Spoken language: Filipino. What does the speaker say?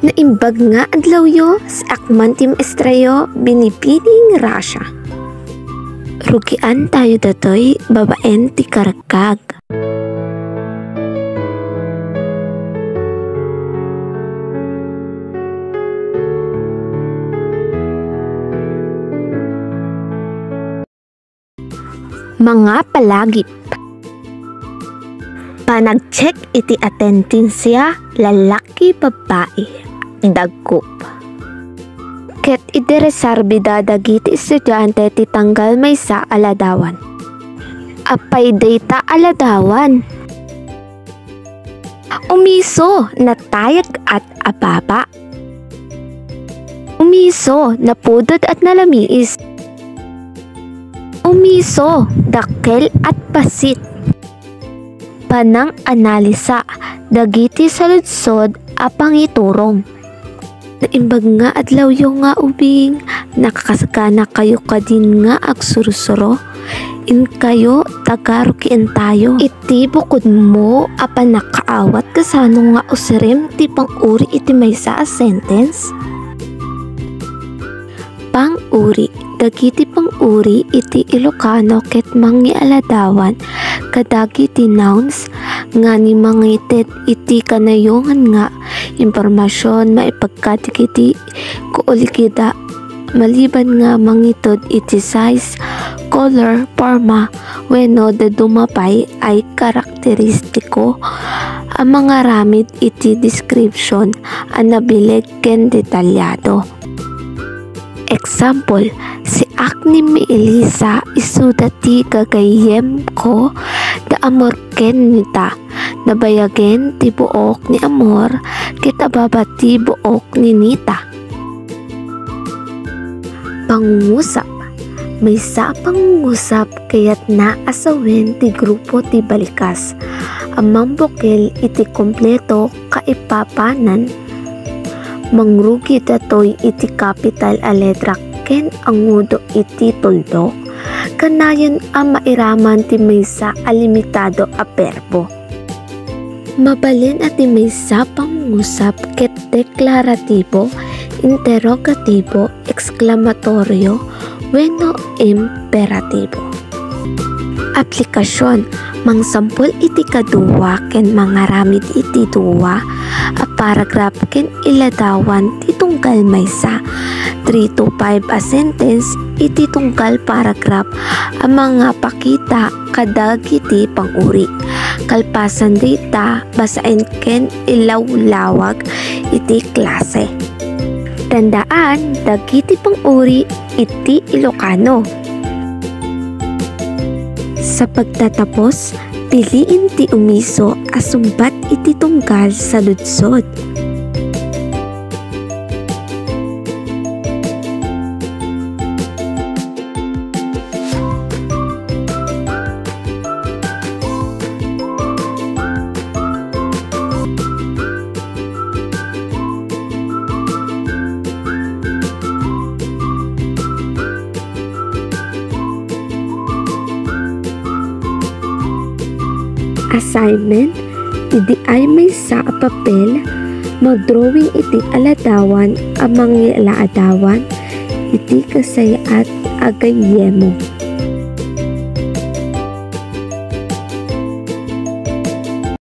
Naimbag nga adlaw yo sa akman tim estrayo binipiling Russia. Rugian tayo datoy babaen ti karagkag. Mga palagip. Panag-check iti atensya lalaki babae dagkup. Ket iti resarbida dagiti estudyante ti tanggal maysa aladawan. Apay data aladawan. Umiso na tayag at ababa. Umiso na pudod at nalamiis. Umiso dakkel at pasit. Panang analisa dagiti saludsod apang iturong. Naimbag nga adlaw yo nga ubing nakakasagana kayo kadin nga agsurusuro. In kayo tagarukian tayo. Iti bukod mo apan nakaawat kasano nga usirim ti pang-uri iti maysa a sentence. Pang-uri dagiti pang-uri iti Ilocano ket mangialadawan kadagiti nouns nga ni mangited iti kanayongan nga impormasyon maipagkatikiti kuulikida maliban nga mangitod iti size, color, forma wenno dadumapay ay karakteristiko ang mga ramid iti description ang nabileg ken detalyado. Example, si Akni mi Elisa isuda ti gagayem ko da amor ken nita nabayagen ti buok ni amor kita babati buok ni nita. Pangungusap. May sa pangungusap kayat na asawen ti grupo ti balikas. Amang bukel iti kompleto kaipapanan. Mangrugi datoy iti capital a letra ken angudo iti tuldok. Kanayon ang mairaman ti maysa a limitado a perbo. Mabalin at ti maysa pangungusap ket deklaratibo, interrogatibo, exclamatorio, wenno imperatibo. Aplikasyon. Mangsampol iti kaduwa ken mangaramid iti duwa a paragraph ken iladawan ti tunggal maysa 3 to 5 a sentence iti tunggal paragraph a mga pakita kadagiti pang-uri. Kalpasan dita basaen ken ilawlawag iti klase. Tandaan dagiti pang-uri iti Ilocano. Sa pagtatapos, piliin ti umiso asumbat iti tunggal sa ludsod. Assignment, idi ay may sa papel, magdrawing iti aladawan amang ilaadawan, iti kasayat agayemo.